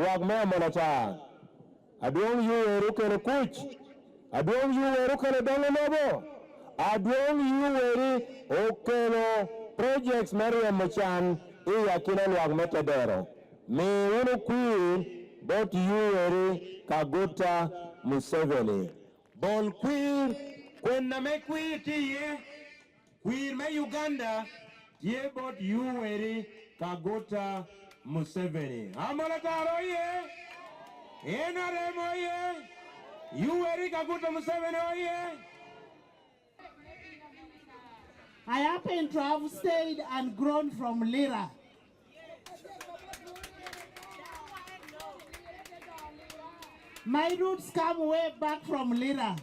luag me Amolatar. Aduong yu eru kele kuch. Aduong yu eru kele dongo lobo. Aduong yu eri okelo projects Maria Mochan iya kina luag me tedero. Mi unu queen bot yu eri Kaguta Museveni. Bol queen kwen na me queen tiye. Queen me Uganda ye bot yu eri Kaguta Museveni. Amolatar oye. NRM oye. Yu eri Kaguta Museveni oye. I happen to have stayed and grown from Lira. My roots come way back from Lira.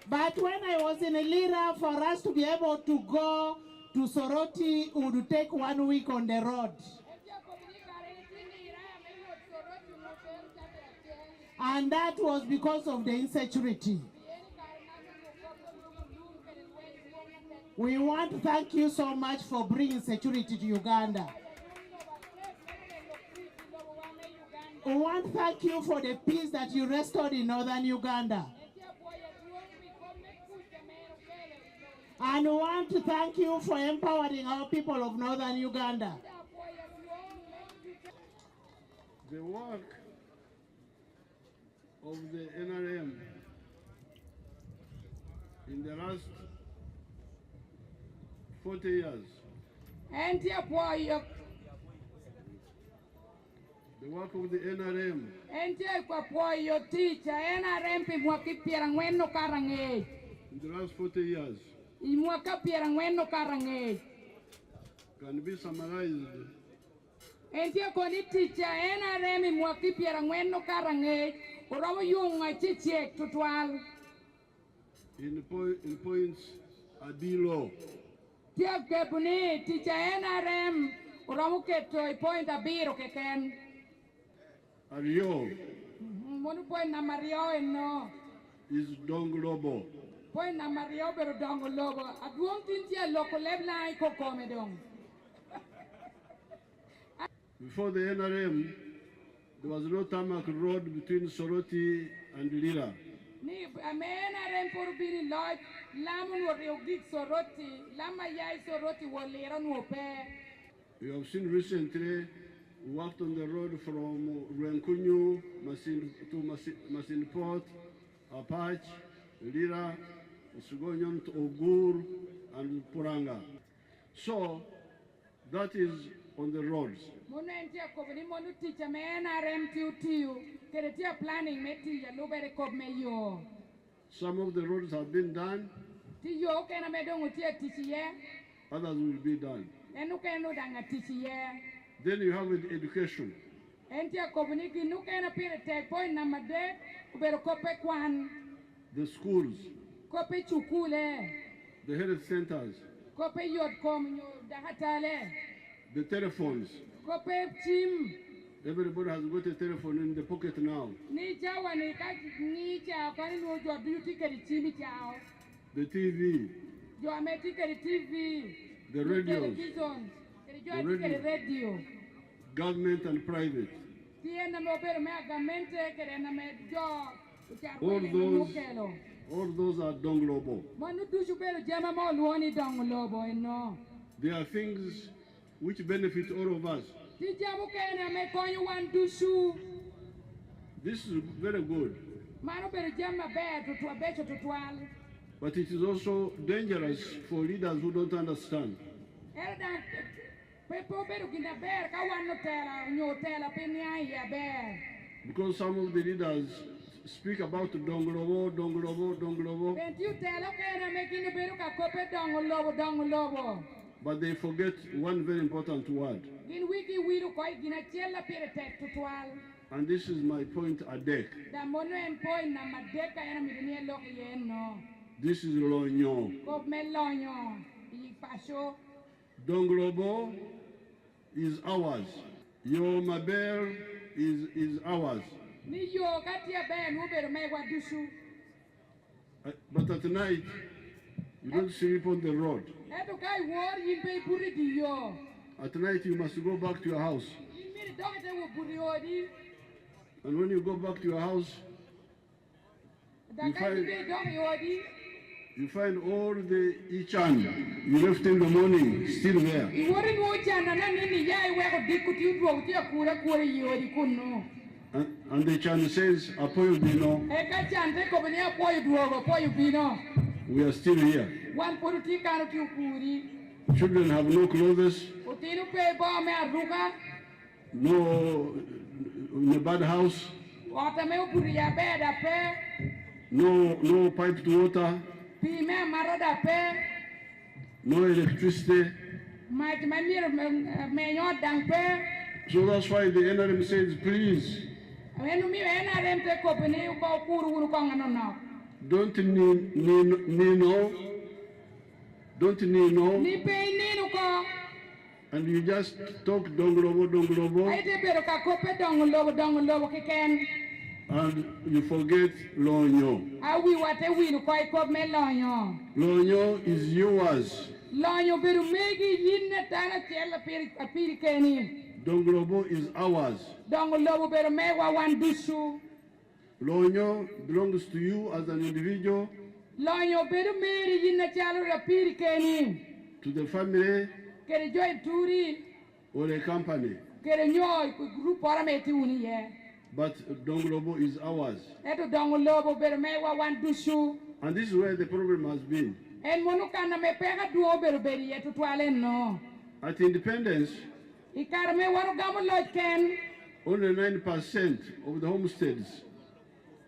But when I was in Lira, for us to be able to go to Soroti, it would take 1 week on the road. And that was because of the insecurity. We want to thank you so much for bringing security to Uganda. We want to thank you for the peace that you restored in northern Uganda. And we want to thank you for empowering our people of northern Uganda. The work of the NRM in the last 40 years. The work of the NRM. In the last 40 years can be summarized in points below. Ario is Donglobo. Before the NRM, there was no tarmac road between Soroti and Lira. We have seen recently, we worked on the road from Ruenkunyu to Masinport, Apache, Lira, Sugonyon to Ogur, and Puranga. So, that is on the roads. Some of the roads have been done, others will be done. Then you have education. The schools, the health centers, the telephones. Everybody has got a telephone in the pocket now. The TV, the radios, government and private. All those are Donglobo. There are things which benefit all of us. This is very good. But it is also dangerous for leaders who don't understand. Because some of the leaders speak about Donglobo. But they forget one very important word. And this is my point at deck. This is Lonyo. Donglobo is ours. Your Maber is ours. But at night, you don't sleep on the road. At night, you must go back to your house. And when you go back to your house, you find all the ichan you left in the morning still there. And the chan says, Apoyo Bino, we are still here. Children have no clothes, no in a bad house, no piped water, no electricity. So that's why the NRM says, please, don't Nino, and you just talk donglobo, and you forget Lonyo. Lonyo is yours. Donglobo is ours. Lonyo belongs to you as an individual, to the family, or a company. But Donglobo is ours. And this is where the problem has been. At independence, only 9% of the homesteads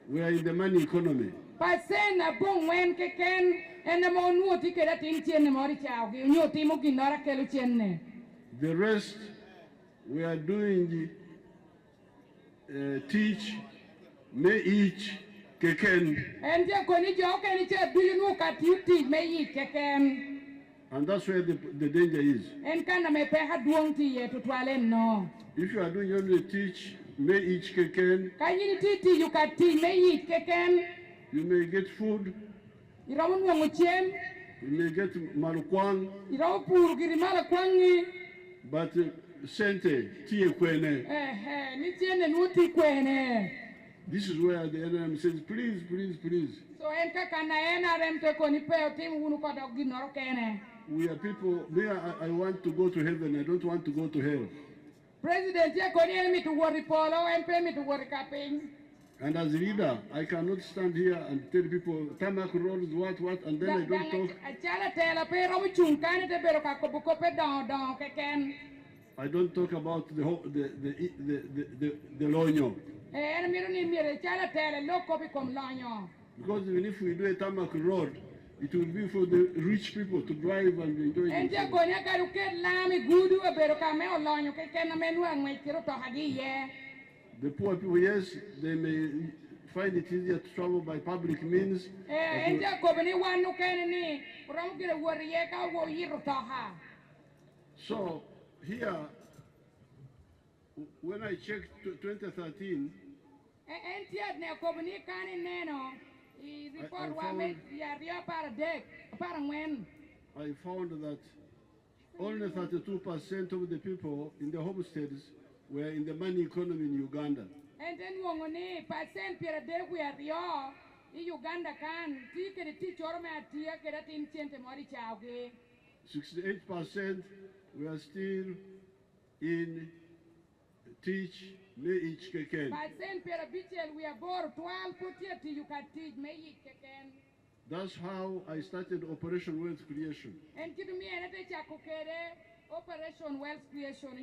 were in the money economy. The rest we are doing teach, may each keken. And that's where the danger is. If you are doing only teach, may each keken, you may get food, you may get malukwang, but sente tie kwene. This is where the NRM says, please, please, please. So we are people, I want to go to heaven, I don't want to go to hell. And as a leader, I cannot stand here and tell people, Tamak road is what, and then I don't talk. I don't talk about the Lonyo. Because even if we do a tarmac road, it will be for the rich people to drive and enjoy themselves. The poor people, yes, they may find it easier to travel by public means. So here, when I checked 2013, I found that only 32% of the people in the homesteads were in the money economy in Uganda. 68% were still in teach, may each keken. That's how I started Operation Wealth Creation. Operation Wealth Creation.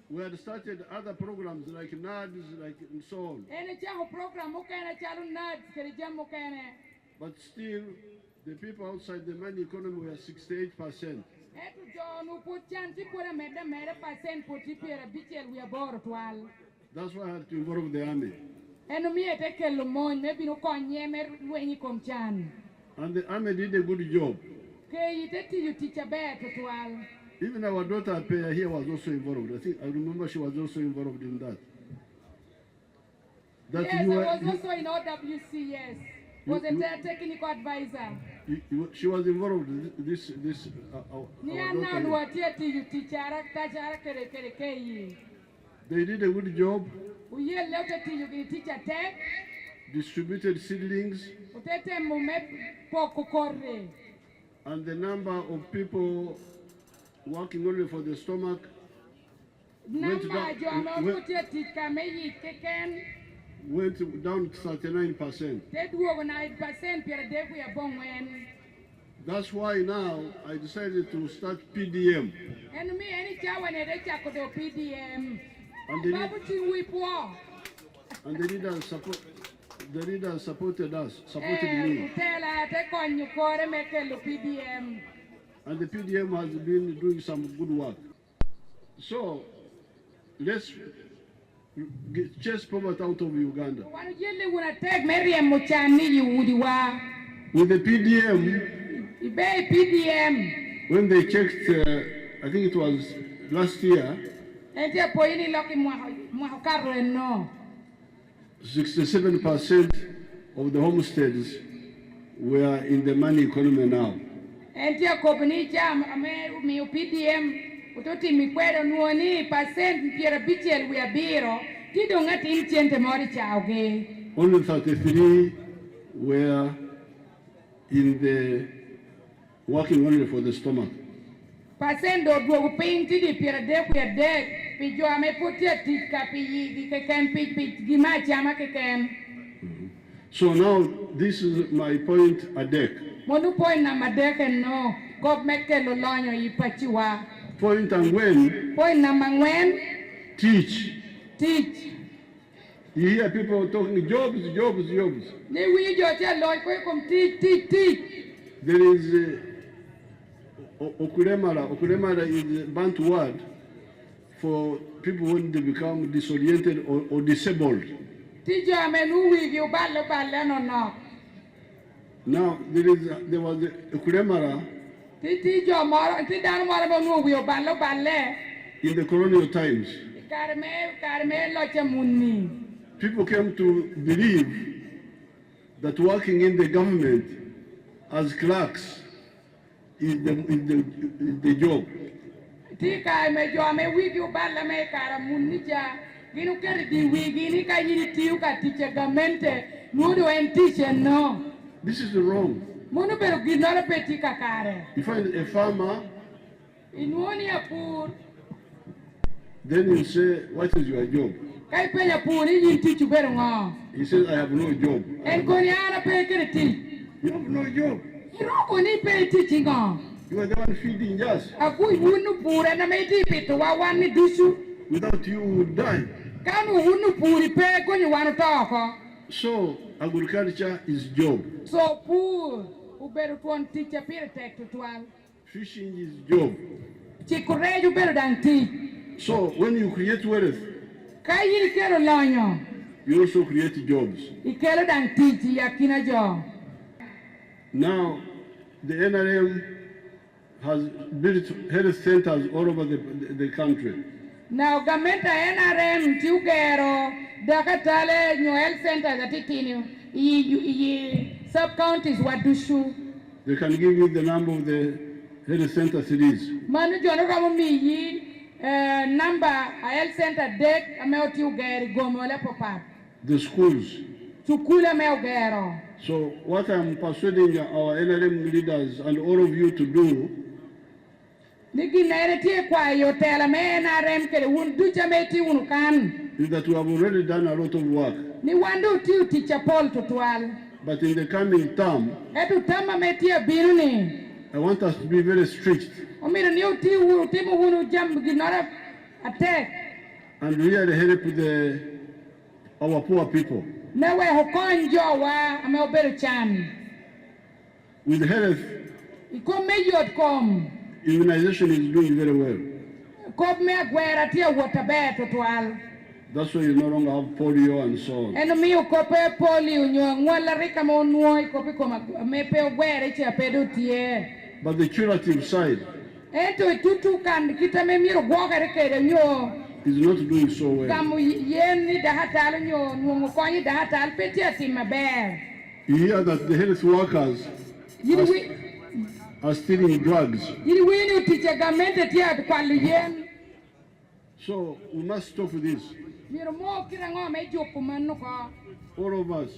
We had started other programs like NADS, like and so on. But still, the people outside the money economy were 68%. That's why I had to involve the army. And the army did a good job. Even our daughter Pea here was also involved. I remember she was also involved in that. Yes, I was also in OWC, yes. Was a technical advisor. She was involved in this our daughter here. They did a good job, distributed seedlings, and the number of people working only for the stomach went down to 39%. That's why now I decided to start PDM. And the leader supported me. And the PDM has been doing some good work. So let's chase poverty out of Uganda. With the PDM, when they checked, I think it was last year, 67% of the homesteads were in the money economy now. Only 33 were in the working only for the stomach. So now this is my point a deck. Point and when teach. You hear people talking jobs. There is Okuremara is a Bantu word for people when they become disoriented or disabled. Now there was Okuremara in the colonial times. People came to believe that working in the government as clerks is the job. This is wrong. You find a farmer, then you say, what is your job? He says, I have no job. You have no job. You are the one feeding us. Without you, we would die. So, agriculture is job. Fishing is job. So, when you create wealth, you also create jobs. Now, the NRM has built health centers all over the country. Now, Gamenta NRM, Tugero, Dakatale, New Health Centers at Titino, sub-counties, Wadushu. They can give you the number of the health center cities. Manu Jonoramu, number, a health center deck, a male Tugeri, Gomola Papa. The schools. Tukula Melgero. So, what I'm persuading our NRM leaders and all of you to do is that we have already done a lot of work. But in the coming term, I want us to be very strict and really help our poor people. With health, immunization is doing very well. That's why you no longer have polio and so on. But the curative side is not doing so well. You hear that the health workers are stealing drugs. So we must stop this. All of us.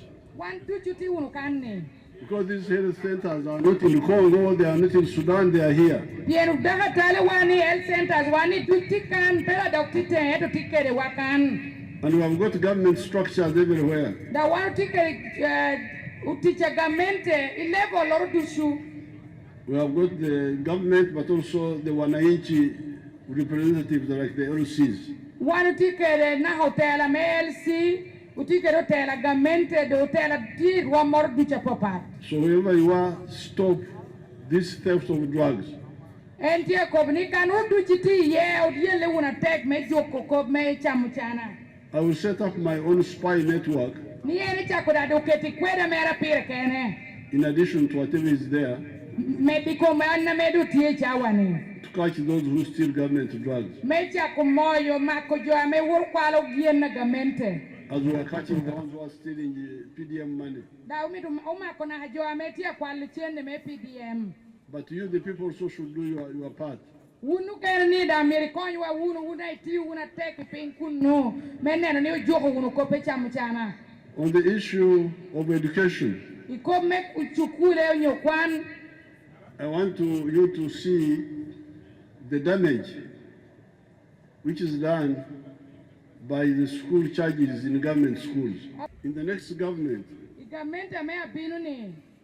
Because these health centers are not in Congo, they are not in Sudan, they are here. And we have got government structures everywhere. We have got the government, but also the wananchi representatives like the LCs. So wherever you are, stop this theft of drugs. I will set up my own spy network in addition to whatever is there to catch those who steal government drugs. As we are catching the ones who are stealing the PDM money. But you, the people, also should do your part. On the issue of education, I want you to see the damage which is done by the school charges in government schools. In the next government,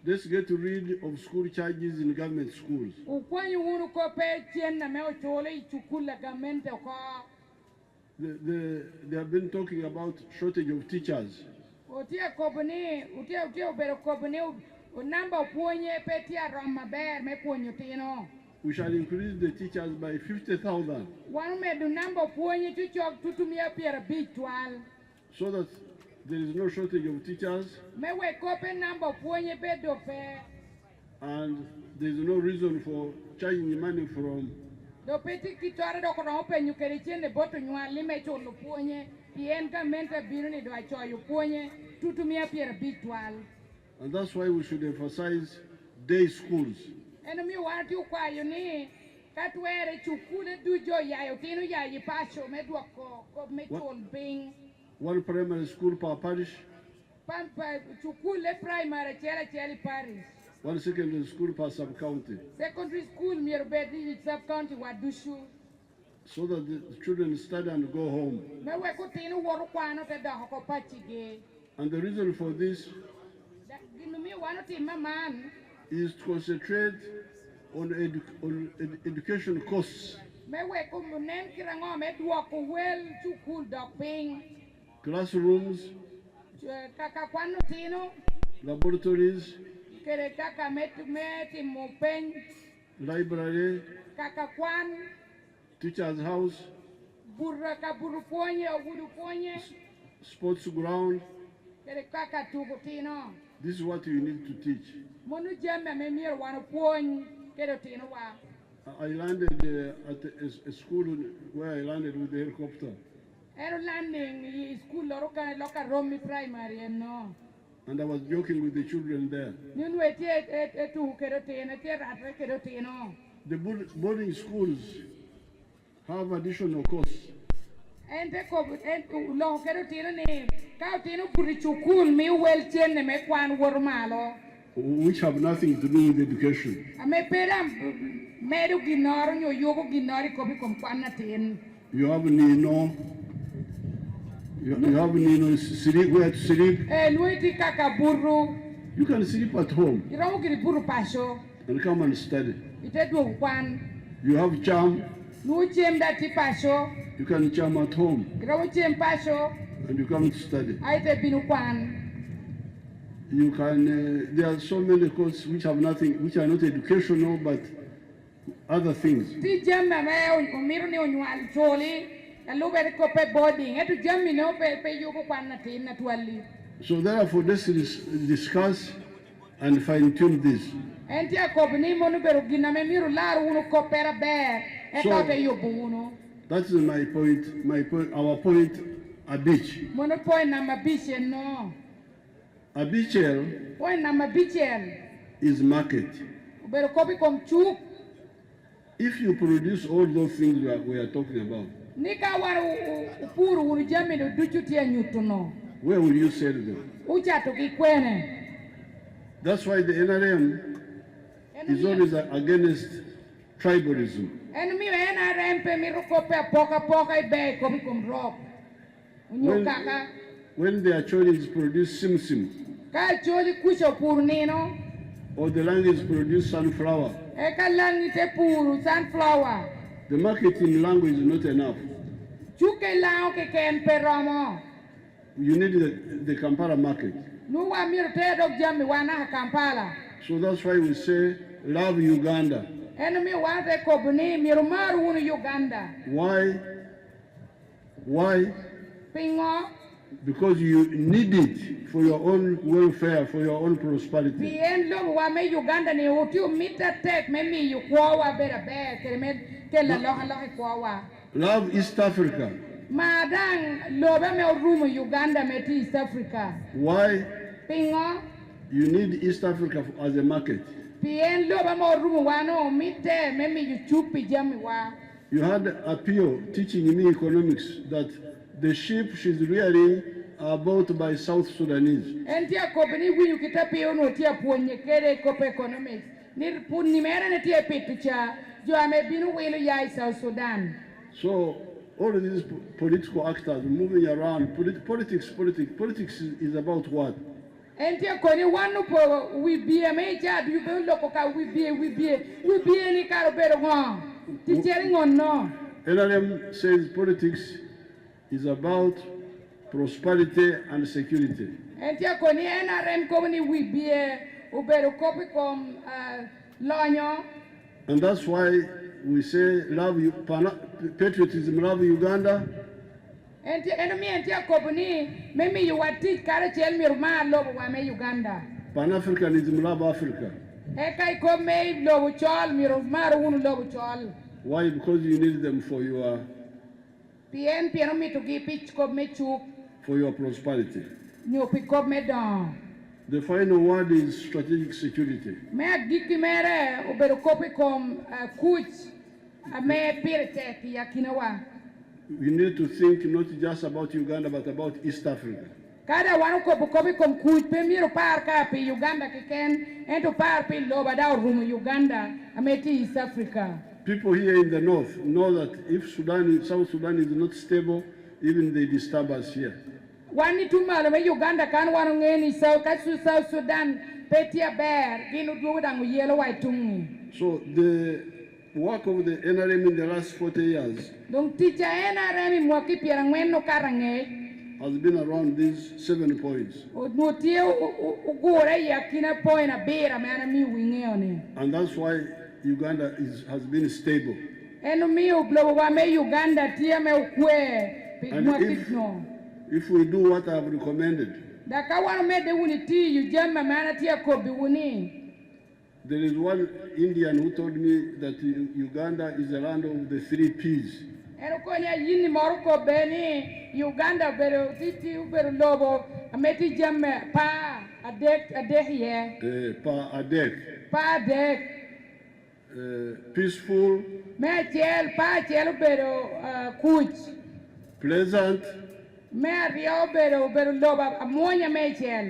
let's get rid of school charges in government schools. They have been talking about shortage of teachers. We shall increase the teachers by 50,000. So that there is no shortage of teachers. And there is no reason for charging money from and that's why we should emphasize day schools. One primary school per parish. One secondary school per sub-county. Secondary school sub-county Wadushu. So that the children study and go home. And the reason for this is to concentrate on education costs. Classrooms, laboratories, library, teacher's house, sports ground. This is what you need to teach. I landed at a school where I landed with the helicopter. And I was joking with the children there. The boarding schools have additional costs. Which have nothing to do with education. You have Nino. You have Nino sleep where to sleep. You can sleep at home and come and study. You have charm. You can charm at home and you come to study. You can. There are so many courses which have nothing, which are not educational, but other things. So therefore, let's discuss and fine-tune this. So that is my point. Our point. A beach. A beachel is market. Ubedo kopi kom chuk. If you produce all those things we are talking about, Nika waru upuru unu jami do duchutia nyutuno. where will you sell them? Ucha tukikwene. That's why the NRM is always against tribalism. Enemy NRM pe miru kope poka ibe kopi kom rock. Unyukaka. When their choices produce simsim, Ka choli kusho purnino. or the language produce sunflower, Eka langite puru sunflower. the marketing language is not enough. Chuke lao ke ken peromo. You need the Kampala market. Nuwa miru tedo jami wana Kampala. So that's why we say, love Uganda. Enemy wate kobuni miru maru unu Uganda. Why? Pingo. Because you need it for your own welfare, for your own prosperity. Bien lo wa me Uganda ni utiu mita tek me mi yu kwawa bera be keremet ke la loha kwawa. Love East Africa. Madang lo be me rumu Uganda me ti East Africa. Why? Pingo. You need East Africa as a market. Bien lo be mo rumu wano mite me mi yu chupi jami wa. You had Apio teaching me economics that the sheep she's rearing are bought by South Sudanese. Entia kopeni wiyu kitapi ono tia puonye kere kope economics. Ni puni mera ne tia pitucha jo ame binu wilu ya South Sudan. So all of these political actors moving around, politics is about what? Entia koni wanu po we be me cha du be loko ka we be ni karo bero ngo. Teaching on no. NRM says politics is about prosperity and security. Entia koni NRM koni we be ubero kopi kom lonyo. And that's why we say patriotism, love Uganda. Entia koni mimi you wati kare chel mi ruma lobo wa me Uganda. Pan-Africanism, love Africa. Eka ko me lobo chol mi ruma unu lobo chol. Why? Because you need them for your prosperity. The final word is strategic security. We need to think not just about Uganda but about East Africa. Kada wanu kopi kom kuj pe miro par ka pe Uganda kiken ento par pe loba da rumu Uganda ameti East Africa. People here in the north know that if South Sudan is not stable, even they disturb us here. Wani tumalo me Uganda kan wanu ngeni South Sudan petia bear ginu dudangu yelo waitungi. So the work of the NRM in the last 40 years Donc teacher NRM mwaki pierangweno karange has been around these 7 points. And that's why Uganda has been stable. And if we do what I have recommended, there is one Indian who told me that Uganda is the land of the 3 P's. Uganda lobo ameti jamme pa adek here. Pa adek. Peaceful. Me chel pa chel bero kuch. Pleasant. Me rio bero loba amonya me chel.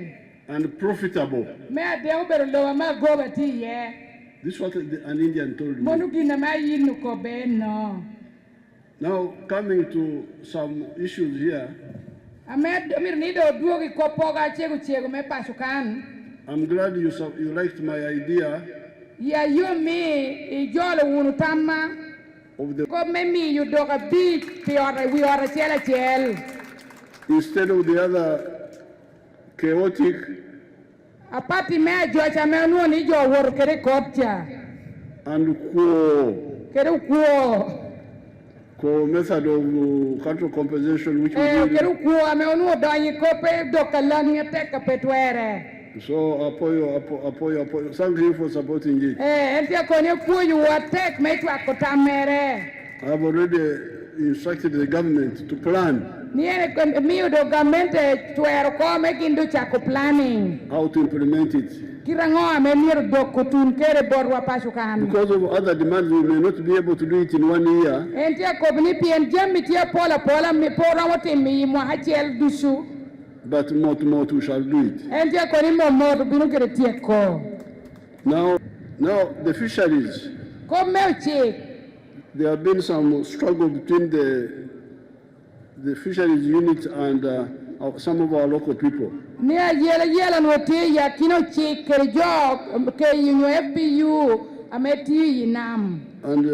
And profitable. Me ade bero loba ma goba ti ye. This is what an Indian told me. Monu gina ma yinu ko ben no. Now, coming to some issues here, I'm glad you liked my idea of the instead of the other chaotic and method of cattle compensation which we did. So apoyo. Thank you for supporting it. I have already instructed the government to plan Niene miyo do government tuero ko me kindu chako planning. how to implement it. Kirango ame miro do kutun kere borwa pasukan. Because of other demands, we may not be able to do it in 1 year. Entia kobni pien jam mitia pola mi pora wote mi mo hachel dusu. But more we shall do it. Entia koni mo binu kere tie ko. Now the fisheries, Ko meuchi. there have been some struggle between the fisheries unit and some of our local people. Nia yela no te ya kino chi kere job ke yinyo FBU ameti yinam. And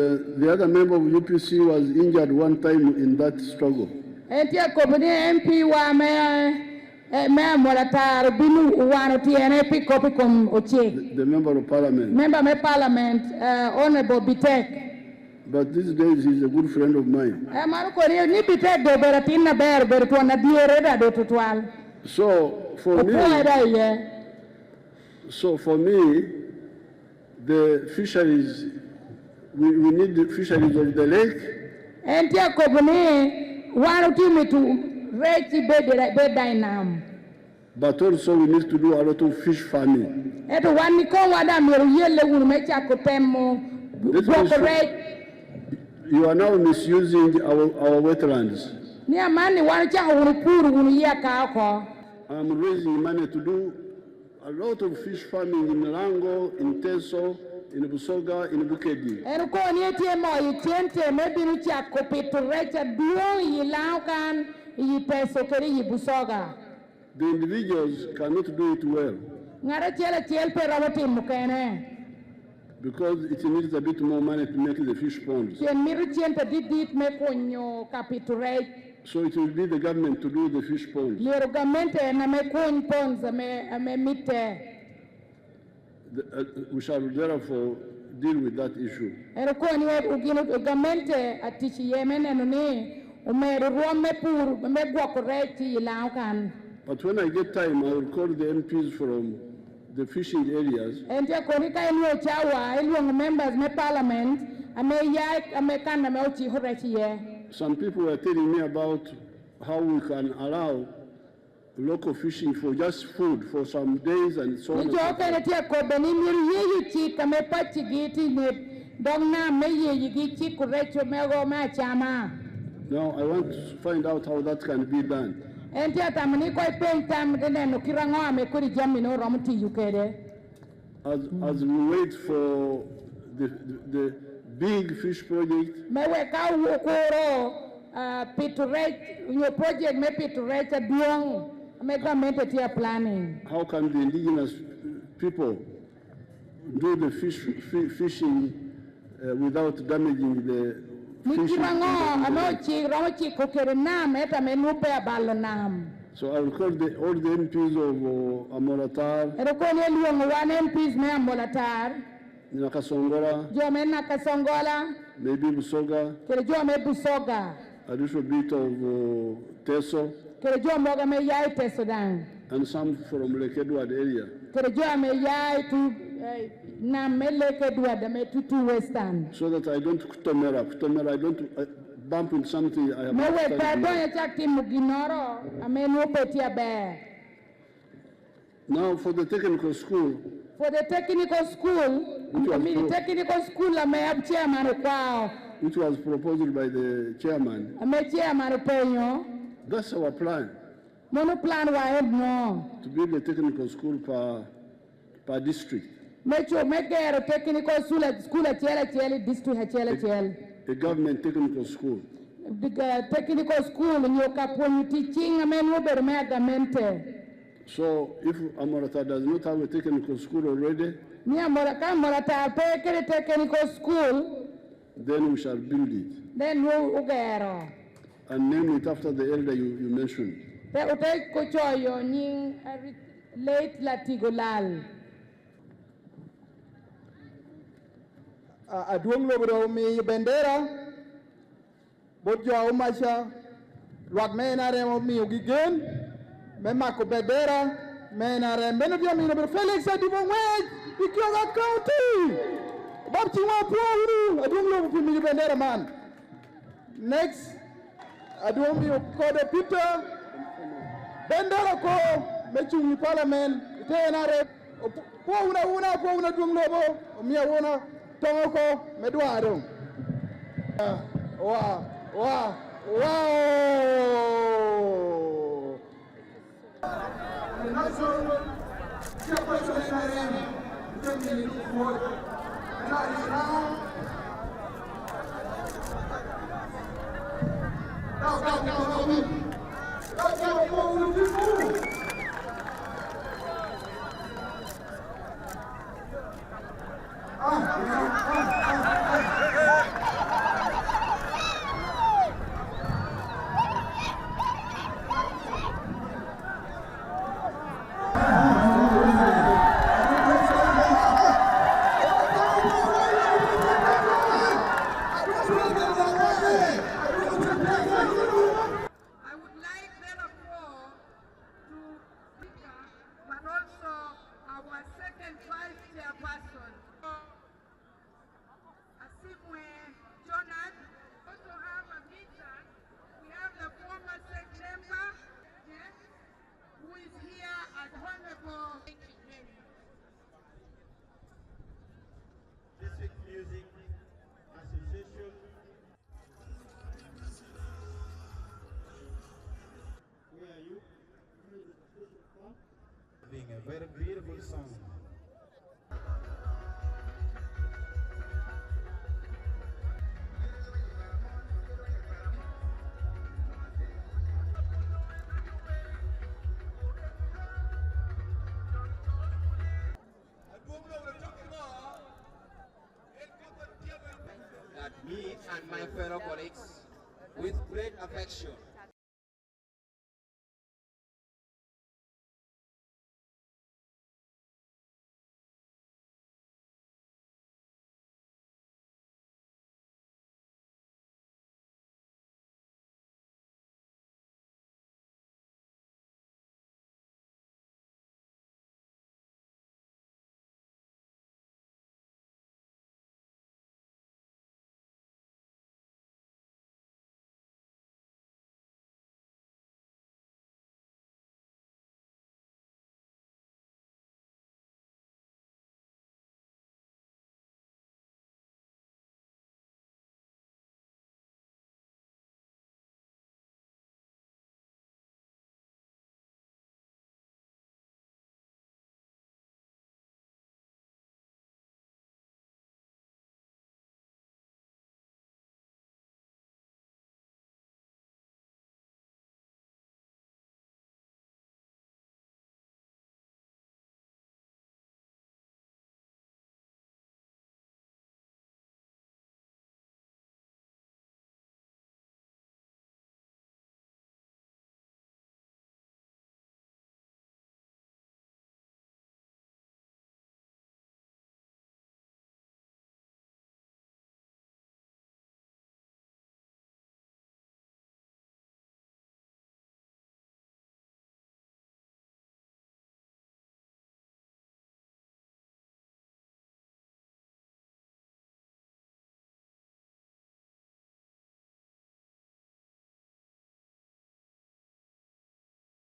the other member of UPC was injured one time in that struggle. Entia kobni MP wa me Amolatar binu wano tiene pick up kom oche. The member of parliament. Member me parliament honorable Bitek. But these days he's a good friend of mine. Manu ko ni Bitek do beratina ber to na diere da do tutwal. So for me, the fisheries, we need the fisheries of the lake. Entia kobni wano timi tu rechi be dynam. But also we need to do a lot of fish farming. Eto wani ko wada miru yele wuru mecha ko temo. You are now misusing our wetlands. I'm raising money to do a lot of fish farming in Lango, in Teso, in Busoga, in Bukedi. The individuals cannot do it well because it needs a bit more money to make the fish ponds. So it will be the government to do the fish ponds. We shall therefore deal with that issue. But when I get time, I will call the MPs from the fishing areas. Some people were telling me about how we can allow local fishing for just food for some days and so on. Now I want to find out how that can be done. As we wait for the big fish project, how can the indigenous people do the fishing without damaging the fish? So I will call all the MPs of Amolatar, Nakasongola, maybe Busoga, a little bit of Teso, and some from Lake Edward area. So that I don't kutomera, I don't bump into something I have not Now for the technical school. Which was proposed by the chairman. That's our plan. To build a technical school per district. A government technical school. So if Amolatar does not have a technical school already, then we shall build it. And name it after the elder you mentioned. Late Latigolal. Aduong lobro mi bendera bodjo umasha lwat mena remo mi ugigen me mako bendera mena rem beno dio mi no Felix adibon wet Ikioga County babchi wa pouru aduong lobro mi bendera man. Next Aduong mi kode Peter bendera ko mechung parliament itenare po una dung lobo mia una tongo ko medwaro wow Being a very beautiful song. That me and my fellow colleagues, with great affection,